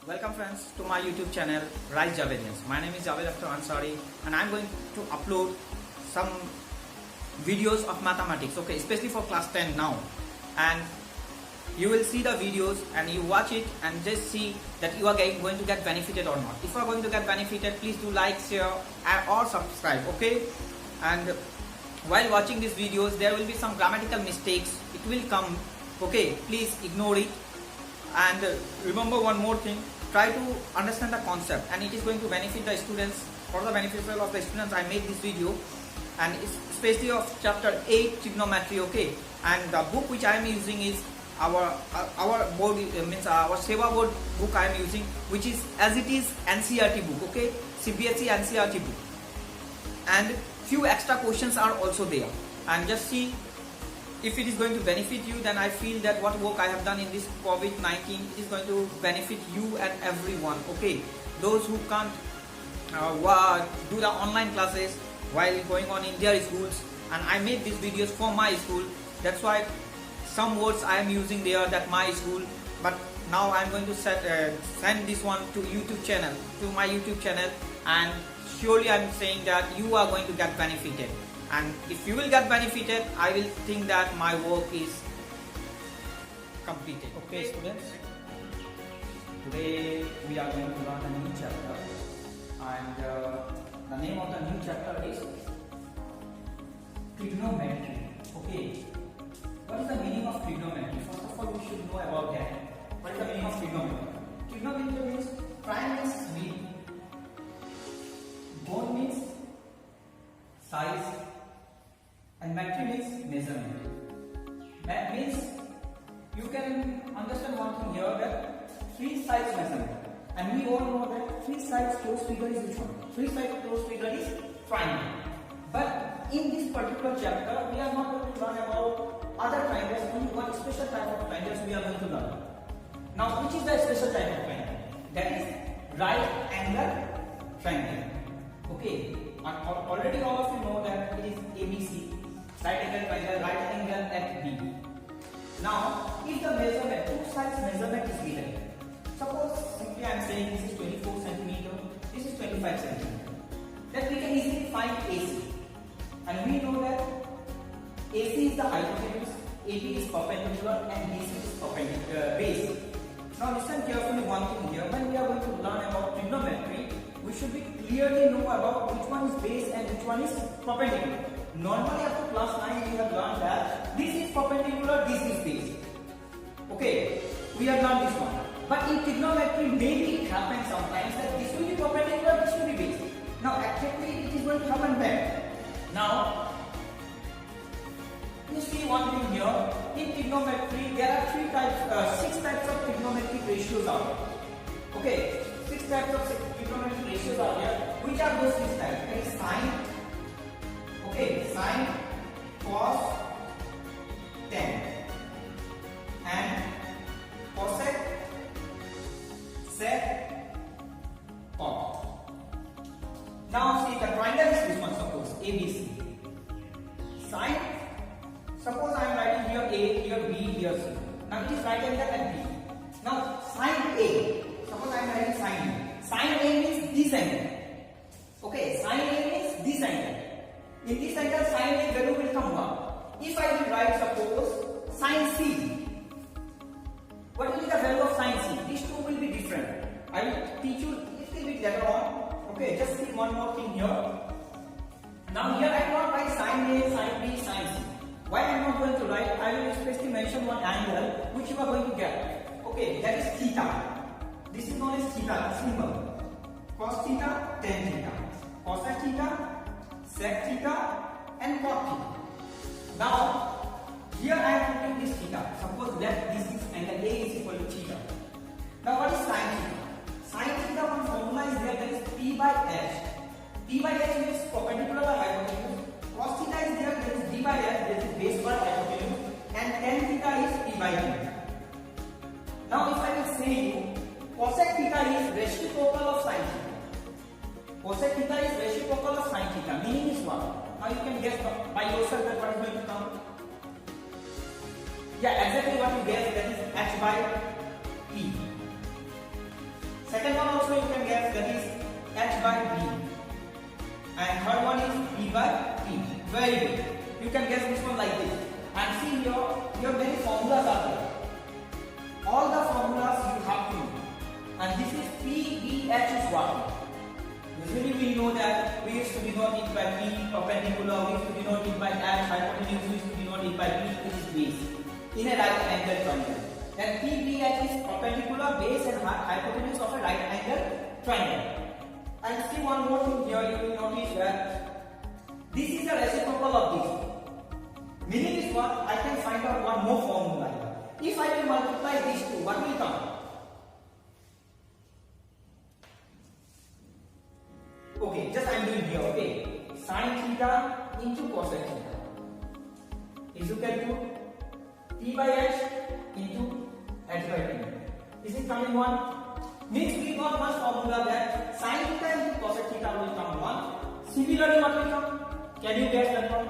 Welcome friends to my YouTube channel Rise Javedians. My name is Javed Akhtar Ansari and I'm going to upload some videos of mathematics, okay, especially for class 10 now. And you will see the videos and you watch it and just see that you are going to get benefited or not. If you are going to get benefited, please do like, share or subscribe, okay? And while watching these videos, there will be some grammatical mistakes. It will come, okay? Please ignore it. And remember one more thing, try to understand the concept, and it is going to benefit the students. For the benefit of the students, I made this video, and especially of chapter 8 trigonometry, okay? And the book which I am using is our board, means our Seva board book I am using, which is as it is NCERT book, okay? CBSE NCERT book, and few extra questions are also there. And just see if it is going to benefit you. Then I feel that what work I have done in this COVID-19 is going to benefit you and everyone, okay? Those who can't do the online classes while going on in their schools, and I made these videos for my school. That's why some words I am using there, that my school, but now I am going to send this one to my YouTube channel, and surely I am saying that you are going to get benefited. And if you will get benefited, I will think that my work is completed. Okay, students, today we are going to learn a new chapter, and the name of the new chapter is trigonometry. Okay, what is the meaning of trigonometry? First of all, we should know about that. What is the meaning of trigonometry? Trigonometry means prime means mean, bone means size, and metry means measurement. That means you can understand one thing here, that 3 sides measurement, and we all know that 3 sides closed figure is which one? 3 sides closed figure is triangle. But in this particular chapter, we are not going to learn about other triangles. Only one special type of triangles we are going to learn. Now, which is the special type of triangle? That is right angle triangle. Okay, already all of you know that it is ABC. Right angle triangle, right angle at B. Now, if the measurement, 2 sides measurement is given, suppose simply I am saying this is 24 cm, this is 25 cm, then we can easily find AC. And we know that AC is the hypotenuse, AB is perpendicular, and BC is perpendicular base. Now listen carefully one thing here. When we are going to learn about trigonometry, we should be clearly know about which one is base and which one is perpendicular. Normally after class 9 we have learned that this is perpendicular, this is base. Okay, we have learned this one. But in trigonometry, maybe it happens sometimes that this will be perpendicular, this will be base. Now actually it is going to happen there. Now, you see one thing here. In trigonometry, there are 6 types of trigonometric ratios out there. Okay, 6 types of trigonometric ratios are there. Which are those 6 types? There is sine. Okay, sine, cos, tan, and cosec, sec, cot. Now see, the triangle is this one, suppose ABC. Sine, suppose I am writing here A, here B, here C. Now it is right angle at B. Now sine A, suppose I am writing sine A. Sine A means this angle. Okay, sine A means this angle. In this angle, sine A value will come 1. If I will write, suppose, sine C, what will be the value of sine C? These two will be different. I will teach you a little bit later on. Okay, just see one more thing here. Now here I will not write sine A, sine B, sine C. Why I am not going to write? I will especially mention one angle which you are going to get. Okay, that is theta. This is known as theta symbol. Cos theta, tan theta, cosec theta, sec theta, and cot theta. Now, here I am putting this theta. Suppose that this angle A is equal to theta. Now, what is sine theta? Sine theta, one formula is there, that is P by H. P by H means perpendicular by hypotenuse. Cos theta is there, that is D by H, that is base by hypotenuse. And tan theta is P by D. Now, if I will say you, cosec theta is reciprocal of sine theta. Cosec theta is reciprocal of sine theta. Meaning is what? Now you can guess by yourself that what is going to come. Yeah, exactly what you guess, that is H by E. Second one also you can guess, that is h by b. And third one is b by t. Very good. You can guess this one like this. And see here many formulas are there. All the formulas you have to know. And this is p, b, h is what? Usually we know that we used to denote it by p, perpendicular, we used to denote it by h, hypotenuse, we used to denote it by b, which is base, in a right angle triangle. Then p, b, h is perpendicular, base and hypotenuse of a right angle triangle. And see one more thing here, you will notice that this is a reciprocal of this. Meaning is what? I can find out one more formula. If I will multiply these two, what will come? Okay, just I am doing here, okay. Sin theta into cosec theta is equal to p by h into h by t. Is it coming 1? Means we got one formula that sin theta into cosec theta will come 1. Similarly, what will come? Can you guess that one?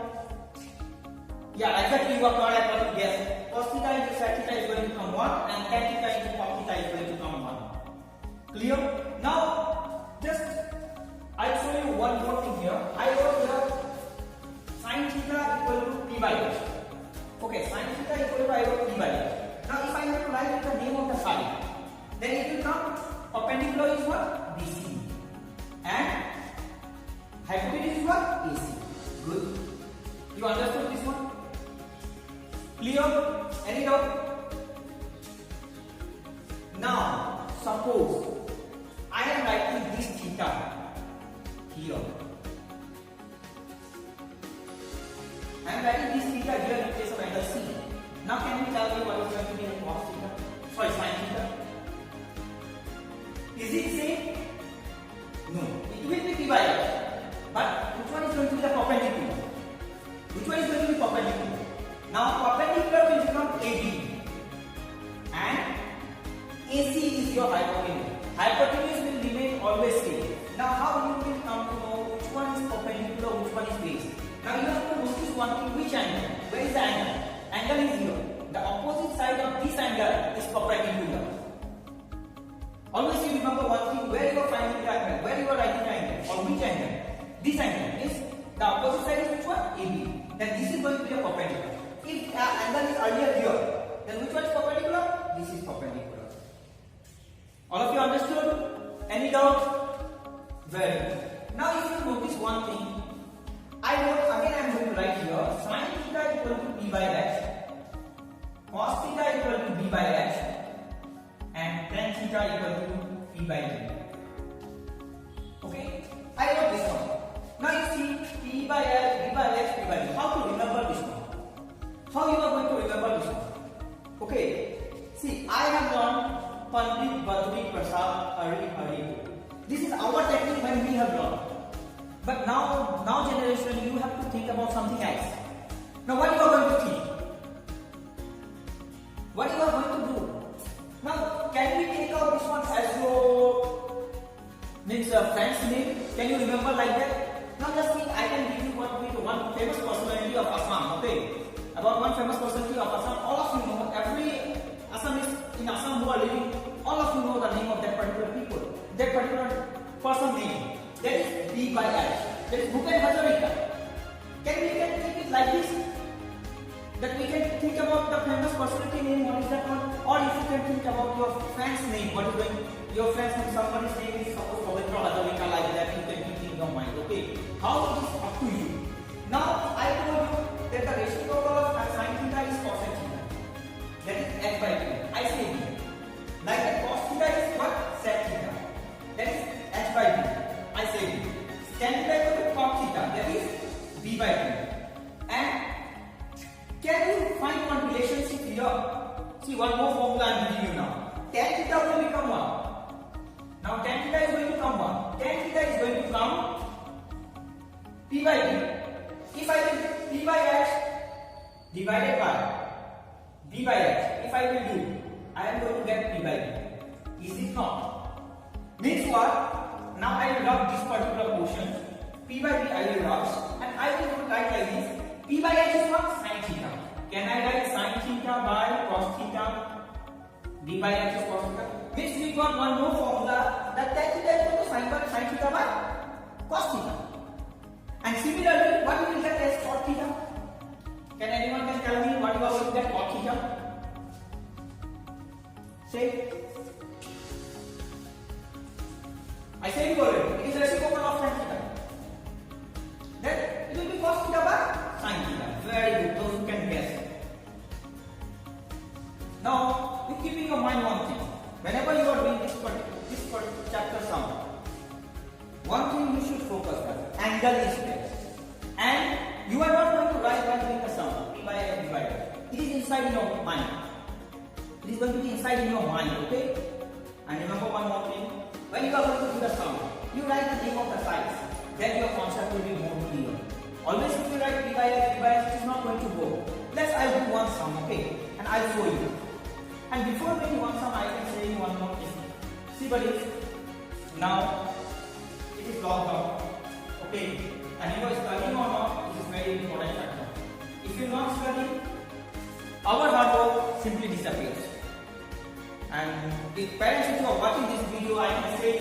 Yeah, exactly you are correct what you guess. Cos theta into sec theta is going to come 1 and tan theta into cos theta is going to come 1. Clear? Now, just I'll show you one more thing here. I wrote here sin theta equal to p by h. Okay, sin theta equal to I wrote p by h. Now if I have to write the name of the side, then it will come perpendicular is what? BC. And hypotenuse is what? AC. Good. You understood this one? Clear? Any doubt? Now suppose I am writing this theta here. I am writing this theta here in place of angle C. Now can you tell me what is going to be the cos theta? Sorry, sin theta. Is it same? No. It will be p by h. But which one is going to be the perpendicular? Which one is going to be perpendicular? Now perpendicular will become AB. And AC is your hypotenuse. Hypotenuse will remain always same. Now how you will come to know which one is perpendicular, which one is base? Now you have to notice one thing, which angle? Where is the angle? Angle is here. The opposite side of this angle is perpendicular. Always you remember one thing, where you are finding the angle, where you are writing the angle, or which angle? This angle is the opposite side is which one? AB. Then this is going to be a perpendicular. If the angle is earlier here, then which one is perpendicular? This is perpendicular. All of you understood? Any doubt? Very good. Now if you notice one thing, I wrote again I am going to write here sin theta equal to p by h, cos theta equal to b by h, and tan theta equal to p by d. Okay, I wrote this one. Now you see p by h, b by h, p by d. How to remember this one? How you are going to remember this one? Okay, see I have learned Pandit Badri Prasad Hari. This is our technique when we have learned. But now generation you have to think about something else. Now what you are going to think? What you are going to do? Now can we take out this one as your friend's name? Can you remember like that? Now just think I can give you one famous personality of Assam, okay? About one famous personality of Assam. All of you know, every Assamese in Assam who are living, all of you know the name of that particular people. That particular person name, that is B by H, that is Bhupen Hazarika. Can we think it like this? That we can think about the famous personality name, what is that one? Or if you can think about your friend's name, what is going, your friend's name, somebody's name is suppose Pavitra Hazarika, like that, you can think in your mind, okay? How it is up to you. Now I told you that the reciprocal of sin theta is cosec theta, that is h by t. I say like that cos theta is what? Sec theta. That is h by t. I say tan theta equal to cos theta. That is b by t. And can you find one relationship here? See one more formula I am giving you now. Tan theta will become 1. Now tan theta is going to come 1. Tan theta is going to come p by t. If I will p by h divided by b by h, if I will do, I am going to get p by t. Is it not? Means what? Now I will rub this particular portion, p by b I will rub, and I will write like this. P by h is what? Sin theta. Can I write sin theta by cos theta? B by h is cos theta. Means we we got one more formula that tan theta is equal to sin theta by cos theta. And similarly, what we will get as cot theta? Can anyone tell me what you are going to get cot theta? Say. I said you already. It is reciprocal of tan theta. Then it will be cos theta by sin theta. Very good. Those who can guess. Now, you keep in your mind one thing. Whenever you are doing this chapter sum, one thing you should focus on: angle is there, and you are not going to write by doing the sum p by x divided. It is inside your mind. It is going to be inside in your mind, okay? And remember one more thing: when you are going to do the sum, you write the name of the sides. Then your concept will be more clear. Always, if you write p by x, it is not going to go. I'll do one sum, okay? And I'll show you. And before doing one sum, I can say one more thing. See, buddies, now it is locked down, okay? And you are studying or not, it is very important factor. If you not study, our hard work simply disappears. And if parents, if you are watching this video, I can say,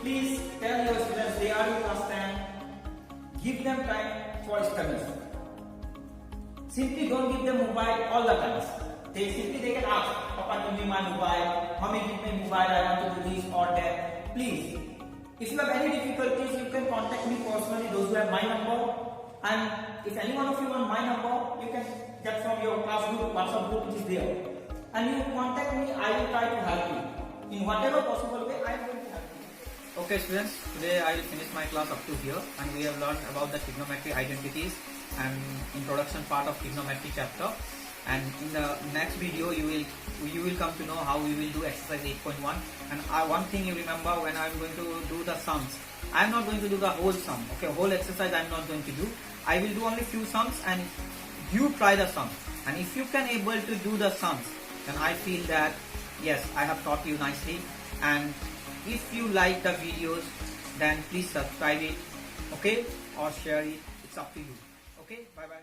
please tell your students they are in class 10, give them time for studies. Simply don't give them mobile all the time. They can ask, Papa, give me my mobile, Mommy, give me mobile, I want to do this or that. Please, if you have any difficulties, you can contact me personally, those who have my number. And if any one of you want my number, you can get from your class group, WhatsApp group, which is there. And you contact me, I will try to help you. In whatever possible way, I am going to help you. Okay students, today I will finish my class up to here, and we have learned about the trigonometry identities and introduction part of trigonometry chapter. And in the next video you will come to know how we will do exercise 8.1. And one thing you remember, when I am going to do the sums, I am not going to do the whole sum, okay? Whole exercise I am not going to do. I will do only few sums, and you try the sums. And if you can able to do the sums, then I feel that yes, I have taught you nicely. And if you like the videos, then please subscribe it, okay, or share it. It's up to you. Okay, bye bye.